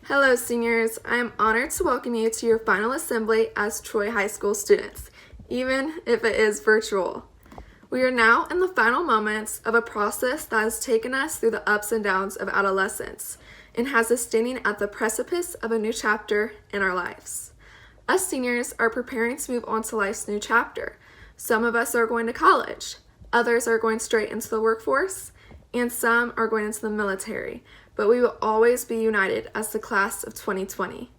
Hello, seniors. I am honored to welcome you to your final assembly as Troy High School students, even if it is virtual. We are now in the final moments of a process that has taken us through the ups and downs of adolescence and has us standing at the precipice of a new chapter in our lives. Us seniors are preparing to move on to life's new chapter. Some of us are going to college, others are going straight into the workforce, and some are going into the military, but we will always be united as the class of 2020.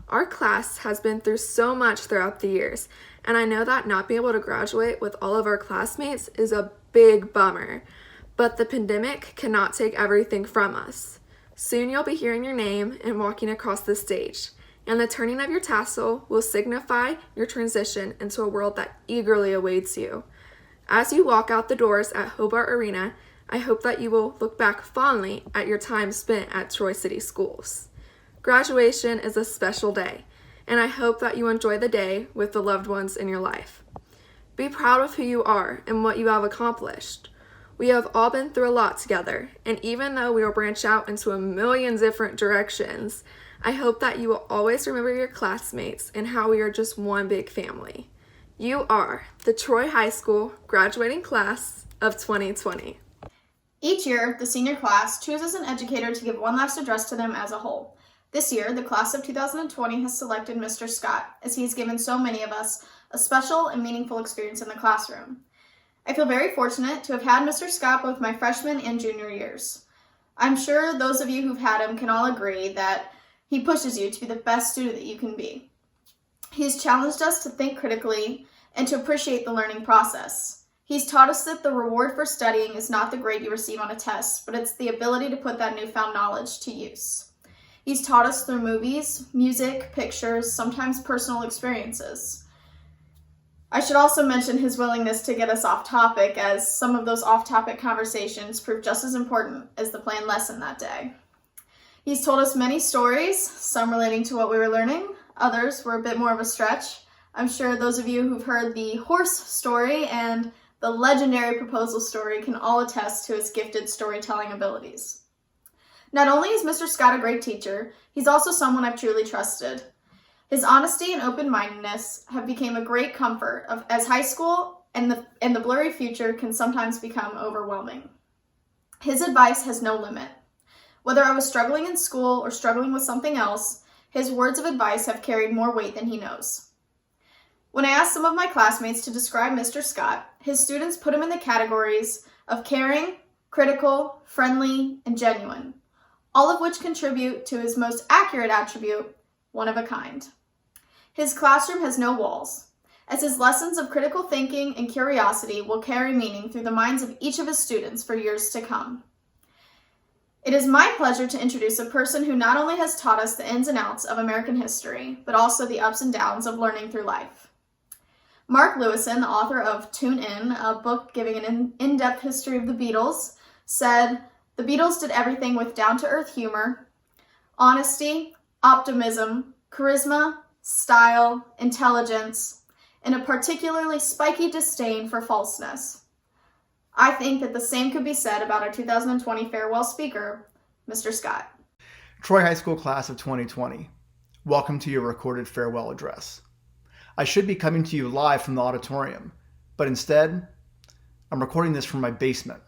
Our class has been through so much throughout the years, and I know that not being able to graduate with all of our classmates is a big bummer, but the pandemic cannot take everything from us. Soon you'll be hearing your name and walking across the stage, and the turning of your tassel will signify your transition into a world that eagerly awaits you. As you walk out the doors at Hobart Arena, I hope that you will look back fondly at your time spent at Troy City Schools. Graduation is a special day, and I hope that you enjoy the day with the loved ones in your life. Be proud of who you are and what you have accomplished. We have all been through a lot together, and even though we will branch out into a million different directions, I hope that you will always remember your classmates and how we are just one big family. You are the Troy High School graduating class of 2020. Each year, the senior class chooses an educator to give one last address to them as a whole. This year, the class of 2020 has selected Mr. Scott, as he has given so many of us a special and meaningful experience in the classroom. I feel very fortunate to have had Mr. Scott both my freshman and junior years. I'm sure those of you who've had him can all agree that he pushes you to be the best student that you can be. He's challenged us to think critically and to appreciate the learning process. He's taught us that the reward for studying is not the grade you receive on a test, but it's the ability to put that newfound knowledge to use. He's taught us through movies, music, pictures, sometimes personal experiences. I should also mention his willingness to get us off topic, as some of those off-topic conversations prove just as important as the planned lesson that day. He's told us many stories, some relating to what we were learning, others were a bit more of a stretch. I'm sure those of you who've heard the horse story and the legendary proposal story can all attest to his gifted storytelling abilities. Not only is Mr. Scott a great teacher, he's also someone I've truly trusted. His honesty and open-mindedness have become a great comfort as high school and the blurry future can sometimes become overwhelming. His advice has no limit. Whether I was struggling in school or struggling with something else, his words of advice have carried more weight than he knows. When I asked some of my classmates to describe Mr. Scott, his students put him in the categories of caring, critical, friendly, and genuine, all of which contribute to his most accurate attribute, one of a kind. His classroom has no walls, as his lessons of critical thinking and curiosity will carry meaning through the minds of each of his students for years to come. It is my pleasure to introduce a person who not only has taught us the ins and outs of American history, but also the ups and downs of learning through life. Mark Lewison, the author of Tune In, a book giving an in-depth history of the Beatles, said, "The Beatles did everything with down-to-earth humor, honesty, optimism, charisma, style, intelligence, and a particularly spiky disdain for falseness." I think that the same could be said about our 2020 farewell speaker, Mr. Scott. Troy High School class of 2020, welcome to your recorded farewell address. I should be coming to you live from the auditorium, but instead, I'm recording this from my basement.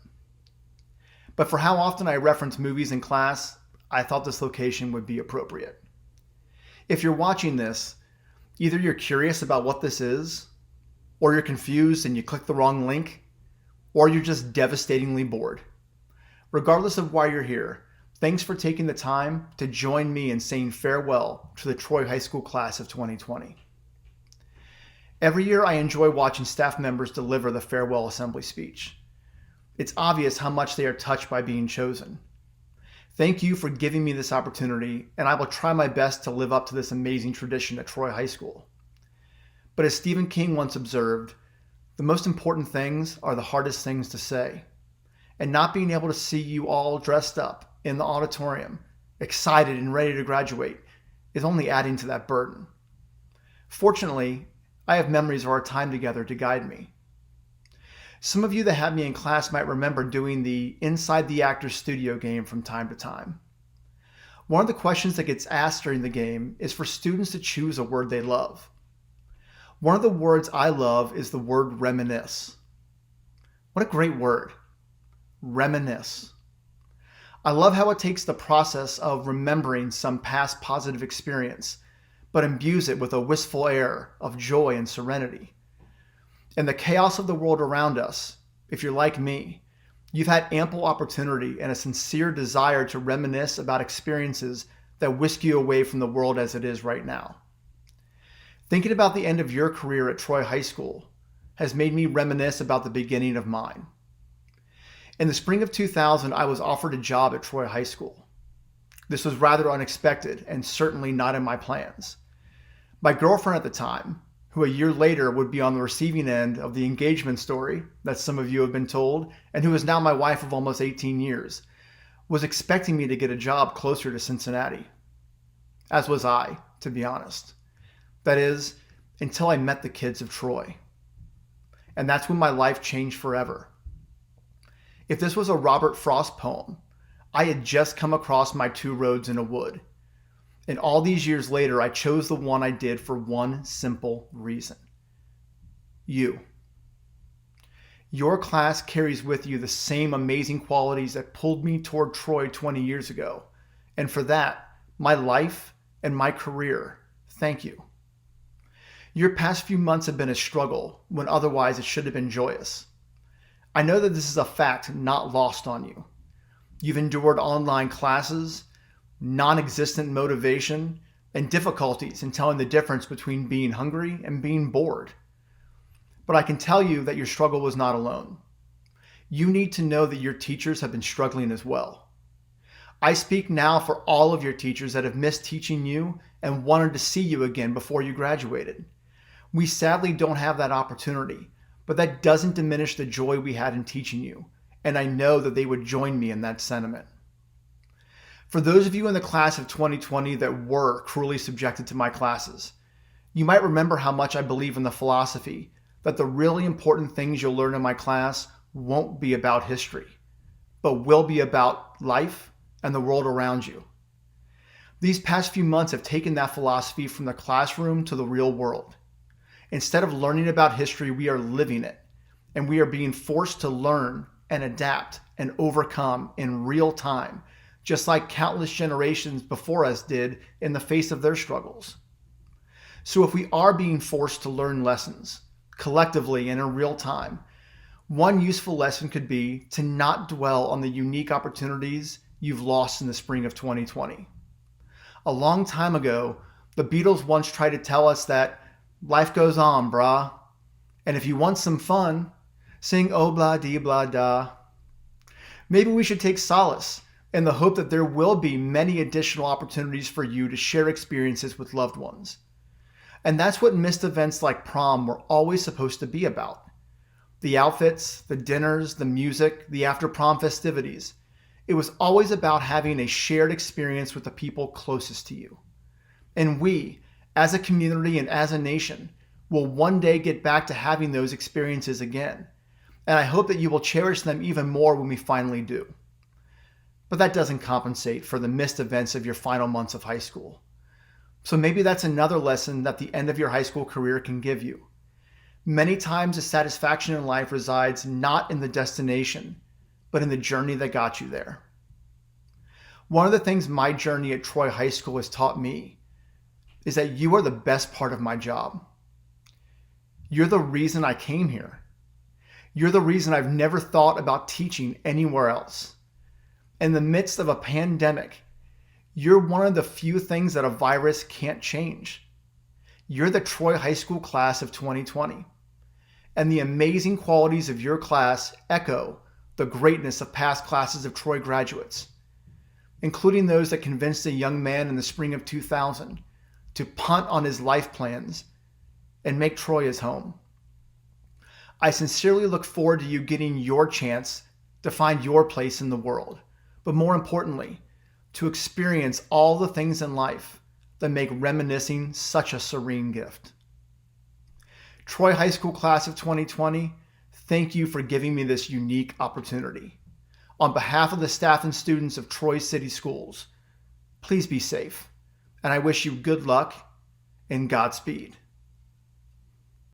But for how often I reference movies in class, I thought this location would be appropriate. If you're watching this, either you're curious about what this is, or you're confused and you click the wrong link, or you're just devastatingly bored. Regardless of why you're here, thanks for taking the time to join me in saying farewell to the Troy High School class of 2020. Every year I enjoy watching staff members deliver the farewell assembly speech. It's obvious how much they are touched by being chosen. Thank you for giving me this opportunity, and I will try my best to live up to this amazing tradition at Troy High School. But as Stephen King once observed, the most important things are the hardest things to say. And not being able to see you all dressed up in the auditorium, excited and ready to graduate, is only adding to that burden. Fortunately, I have memories of our time together to guide me. Some of you that had me in class might remember doing the Inside the Actor's Studio game from time to time. One of the questions that gets asked during the game is for students to choose a word they love. One of the words I love is the word reminisce. What a great word. Reminisce. I love how it takes the process of remembering some past positive experience, but imbues it with a wistful air of joy and serenity. In the chaos of the world around us, if you're like me, you've had ample opportunity and a sincere desire to reminisce about experiences that whisk you away from the world as it is right now. Thinking about the end of your career at Troy High School has made me reminisce about the beginning of mine. In the spring of 2000, I was offered a job at Troy High School. This was rather unexpected and certainly not in my plans. My girlfriend at the time, who a year later would be on the receiving end of the engagement story that some of you have been told, and who is now my wife of almost 18 years, was expecting me to get a job closer to Cincinnati. As was I, to be honest. That is, until I met the kids of Troy. And that's when my life changed forever. If this was a Robert Frost poem, I had just come across my two roads in a wood. And all these years later, I chose the one I did for one simple reason. You. Your class carries with you the same amazing qualities that pulled me toward Troy 20 years ago. And for that, my life and my career, thank you. Your past few months have been a struggle when otherwise it should have been joyous. I know that this is a fact not lost on you. You've endured online classes, non-existent motivation, and difficulties in telling the difference between being hungry and being bored. But I can tell you that your struggle was not alone. You need to know that your teachers have been struggling as well. I speak now for all of your teachers that have missed teaching you and wanted to see you again before you graduated. We sadly don't have that opportunity, but that doesn't diminish the joy we had in teaching you, and I know that they would join me in that sentiment. For those of you in the class of 2020 that were cruelly subjected to my classes, you might remember how much I believe in the philosophy that the really important things you'll learn in my class won't be about history, but will be about life and the world around you. These past few months have taken that philosophy from the classroom to the real world. Instead of learning about history, we are living it, and we are being forced to learn and adapt and overcome in real time, just like countless generations before us did in the face of their struggles. So if we are being forced to learn lessons, collectively and in real time, one useful lesson could be to not dwell on the unique opportunities you've lost in the spring of 2020. A long time ago, the Beatles once tried to tell us that life goes on, brah. And if you want some fun, sing oh blah dee blah da. Maybe we should take solace in the hope that there will be many additional opportunities for you to share experiences with loved ones. And that's what missed events like prom were always supposed to be about. The outfits, the dinners, the music, the after prom festivities. It was always about having a shared experience with the people closest to you. And we, as a community and as a nation, will one day get back to having those experiences again. And I hope that you will cherish them even more when we finally do. But that doesn't compensate for the missed events of your final months of high school. So maybe that's another lesson that the end of your high school career can give you. Many times the satisfaction in life resides not in the destination, but in the journey that got you there. One of the things my journey at Troy High School has taught me is that you are the best part of my job. You're the reason I came here. You're the reason I've never thought about teaching anywhere else. In the midst of a pandemic, you're one of the few things that a virus can't change. You're the Troy High School class of 2020. And the amazing qualities of your class echo the greatness of past classes of Troy graduates, including those that convinced a young man in the spring of 2000 to punt on his life plans and make Troy his home. I sincerely look forward to you getting your chance to find your place in the world, but more importantly, to experience all the things in life that make reminiscing such a serene gift. Troy High School class of 2020, thank you for giving me this unique opportunity. On behalf of the staff and students of Troy City Schools, Please be safe, and I wish you good luck and Godspeed.